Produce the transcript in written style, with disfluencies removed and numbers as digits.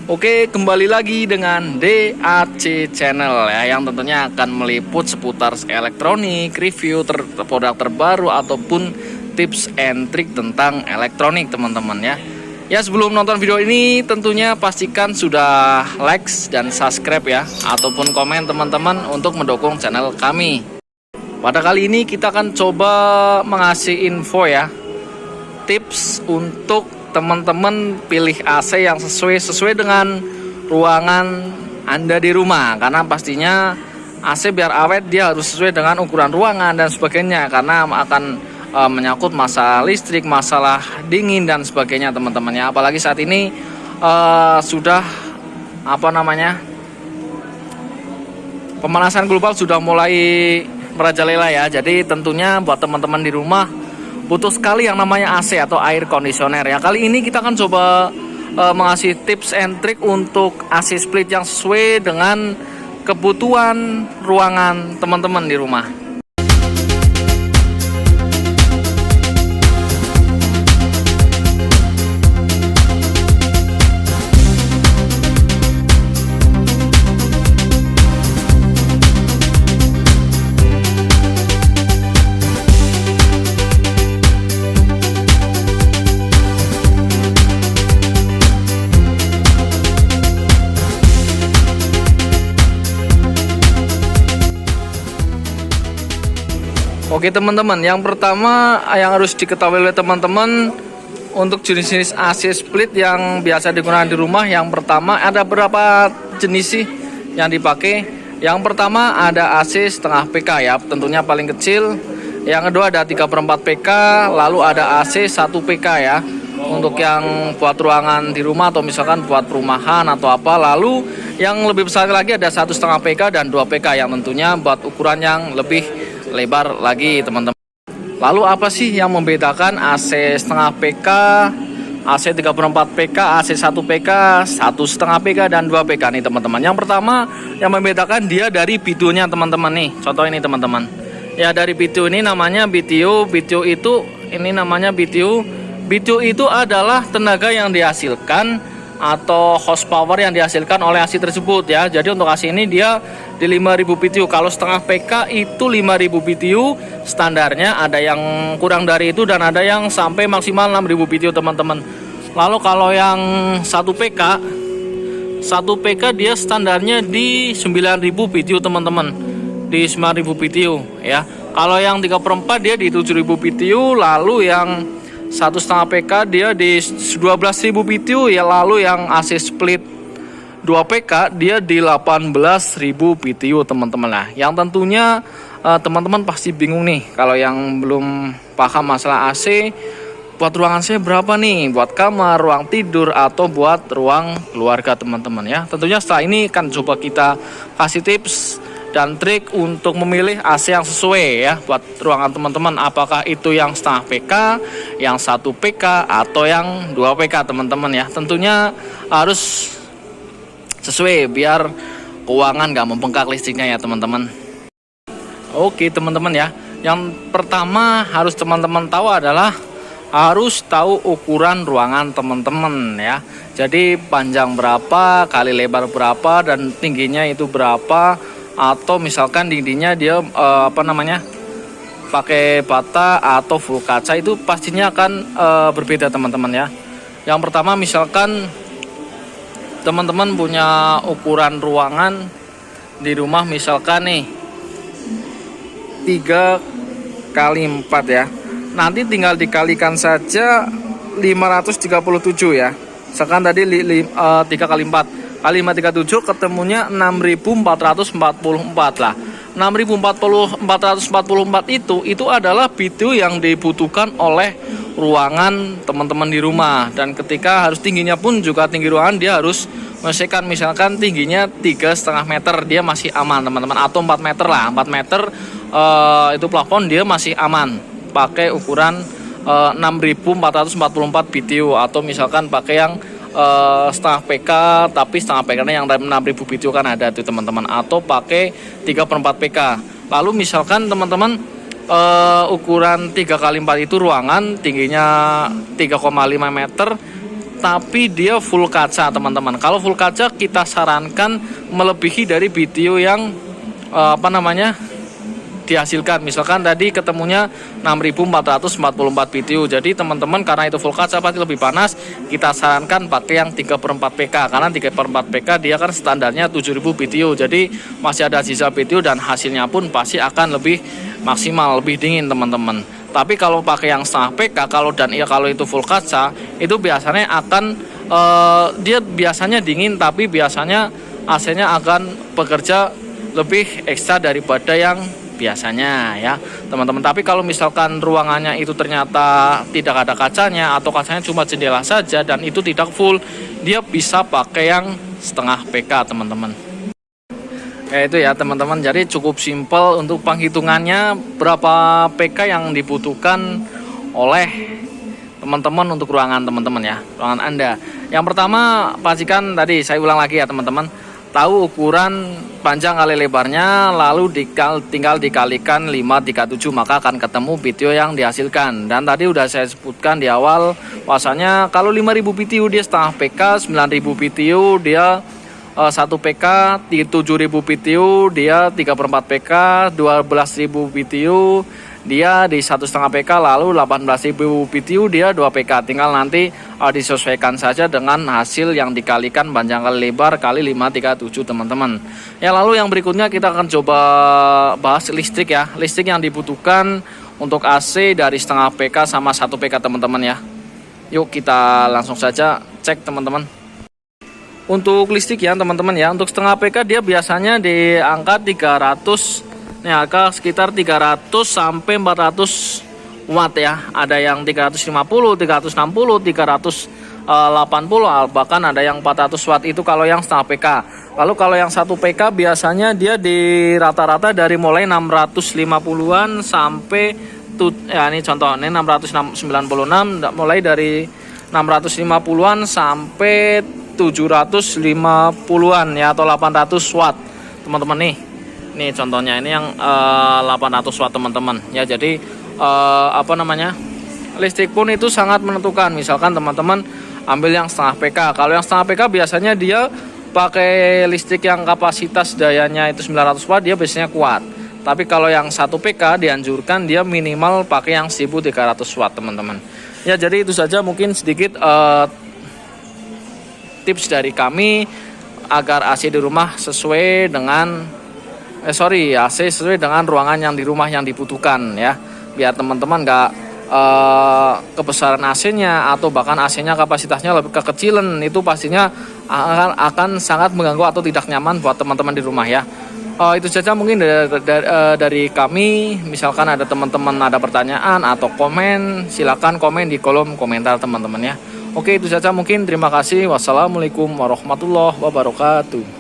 Oke, kembali lagi dengan DAC Channel ya, yang tentunya akan meliput seputar elektronik, review produk terbaru ataupun tips and trik tentang elektronik teman-teman ya. Ya, sebelum nonton video ini tentunya pastikan sudah like dan subscribe ya, ataupun komen teman-teman untuk mendukung channel kami. Pada kali ini kita akan coba mengasih info ya, tips untuk teman-teman pilih AC yang sesuai dengan ruangan Anda di rumah, karena pastinya AC biar awet dia harus sesuai dengan ukuran ruangan dan sebagainya, karena akan menyangkut masalah listrik, masalah dingin dan sebagainya teman-teman ya. Apalagi saat ini sudah pemanasan global sudah mulai merajalela ya. Jadi tentunya buat teman-teman di rumah butuh sekali yang namanya AC atau air conditioner ya. Kali ini kita akan coba mengasih tips and trick untuk AC split yang sesuai dengan kebutuhan ruangan teman-teman di rumah. Oke teman-teman, yang pertama yang harus diketahui oleh teman-teman untuk jenis-jenis AC split yang biasa digunakan di rumah. Yang pertama, ada berapa jenis sih yang dipakai? Yang pertama ada AC setengah PK ya, tentunya paling kecil. Yang kedua ada 3/4 PK, lalu ada AC 1 PK ya, untuk yang buat ruangan di rumah atau misalkan buat perumahan atau apa. Lalu yang lebih besar lagi ada 1,5 PK dan 2 PK yang tentunya buat ukuran yang lebih lebar lagi teman-teman. Lalu apa sih yang membedakan AC setengah PK, AC 3/4 PK, AC 1 PK, 1,5 PK dan 2 PK nih teman-teman. Yang pertama yang membedakan dia dari BTU-nya teman-teman nih. Contoh ini teman-teman. Ya, dari BTU ini namanya BTU. BTU itu ini namanya BTU. BTU itu adalah tenaga yang dihasilkan atau horsepower yang dihasilkan oleh AC tersebut ya. Jadi untuk AC ini dia di 5000 BTU. Kalau setengah PK itu 5000 BTU standarnya, ada yang kurang dari itu dan ada yang sampai maksimal 6000 BTU teman-teman. Lalu kalau yang 1 PK dia standarnya di 9000 BTU teman-teman, di 9000 BTU ya. Kalau yang 3/4 dia di 7000 BTU, lalu yang 1,5 PK dia di 12.000 BTU ya. Lalu yang AC split 2 PK dia di 18.000 BTU teman-teman. Nah, yang tentunya teman-teman pasti bingung nih kalau yang belum paham masalah AC, buat ruangan saya berapa nih, buat kamar, ruang tidur atau buat ruang keluarga teman-teman ya. Tentunya setelah ini kan coba kita kasih tips dan trik untuk memilih AC yang sesuai ya buat ruangan teman-teman, apakah itu yang setengah PK, yang 1 PK atau yang 2 PK teman-teman ya. Tentunya harus sesuai biar keuangan gak membengkak listriknya ya teman-teman. Oke teman-teman ya, yang pertama harus teman-teman tahu adalah harus tahu ukuran ruangan teman-teman ya. Jadi panjang berapa kali lebar berapa dan tingginya itu berapa, atau misalkan dindingnya dia pakai bata atau full kaca, itu pastinya akan berbeda teman-teman ya. Yang pertama misalkan teman-teman punya ukuran ruangan di rumah misalkan nih 3x4 ya, nanti tinggal dikalikan saja 537 ya. Misalkan tadi 3x4 kali 537 ketemunya 6444 lah. 6444 itu adalah BTU yang dibutuhkan oleh ruangan teman-teman di rumah. Dan ketika harus tingginya pun juga tinggi ruangan dia harus menyesuaikan, misalkan tingginya 3,5 meter dia masih aman teman-teman, atau 4 meter lah. 4 meter itu plafon dia masih aman pakai ukuran 6444 BTU, atau misalkan pakai yang setengah PK, tapi setengah PK yang 6000 BTU kan ada tuh teman-teman, atau pakai 3/4 PK. Lalu misalkan teman-teman ukuran 3x4 itu ruangan tingginya 3,5 meter, tapi dia full kaca teman-teman. Kalau full kaca kita sarankan melebihi dari BTU yang dihasilkan. Misalkan tadi ketemunya 6444 BTU. Jadi teman-teman karena itu full kaca pasti lebih panas, kita sarankan pakai yang 3/4 PK. Karena 3/4 PK dia kan standarnya 7000 BTU. Jadi masih ada sisa BTU dan hasilnya pun pasti akan lebih maksimal, lebih dingin teman-teman. Tapi kalau pakai yang setengah PK, kalau itu full kaca, itu biasanya akan dia biasanya dingin, tapi biasanya AC-nya akan bekerja lebih ekstra daripada yang biasanya ya teman-teman. Tapi kalau misalkan ruangannya itu ternyata tidak ada kacanya atau kacanya cuma jendela saja dan itu tidak full, dia bisa pakai yang setengah PK teman-teman. Itu ya teman-teman, jadi cukup simpel untuk penghitungannya berapa PK yang dibutuhkan oleh teman-teman untuk ruangan teman-teman ya, ruangan Anda. Yang pertama pastikan tadi saya ulang lagi ya teman-teman, tahu ukuran panjang kali lebarnya, lalu tinggal dikalikan 537 maka akan ketemu BTU yang dihasilkan. Dan tadi udah saya sebutkan di awal bahwasanya kalau 5000 BTU dia setengah PK, 9000 BTU dia 1 PK, 7000 BTU dia 3/4 PK, 12000 BTU dia di 1,5 PK, lalu 18.000 BTU dia 2 PK. Tinggal nanti disesuaikan saja dengan hasil yang dikalikan panjang kali lebar kali 537 teman-teman. Ya, lalu yang berikutnya kita akan coba bahas listrik ya. Listrik yang dibutuhkan untuk AC dari setengah PK sama 1 PK teman-teman ya. Yuk kita langsung saja cek teman-teman. Untuk listrik ya teman-teman ya, untuk setengah PK dia biasanya di angka 300, angka sekitar 300 sampai 400 watt ya. Ada yang 350, 360, 380, bahkan ada yang 400 watt itu kalau yang setengah PK. Lalu kalau yang 1 PK biasanya dia di rata-rata dari mulai 650-an sampai ini contoh, ini 696, mulai dari 650-an sampai 750-an ya, atau 800 watt teman-teman nih. Nih contohnya ini yang 800 watt teman-teman ya. Jadi listrik pun itu sangat menentukan. Misalkan teman-teman ambil yang setengah PK. Kalau yang setengah PK biasanya dia pakai listrik yang kapasitas dayanya itu 900 watt, dia biasanya kuat. Tapi kalau yang 1 PK dianjurkan dia minimal pakai yang 1300 watt teman-teman. Ya, jadi itu saja mungkin sedikit tips dari kami agar AC di rumah sesuai dengan AC sesuai dengan ruangan yang di rumah yang dibutuhkan ya. Biar teman-teman nggak kebesaran AC-nya atau bahkan AC-nya kapasitasnya lebih kekecilan, itu pastinya akan sangat mengganggu atau tidak nyaman buat teman-teman di rumah ya. Itu saja mungkin dari kami. Misalkan ada teman-teman ada pertanyaan atau komen, silakan komen di kolom komentar teman-teman ya. Oke, itu saja mungkin. Terima kasih. Wassalamualaikum warahmatullahi wabarakatuh.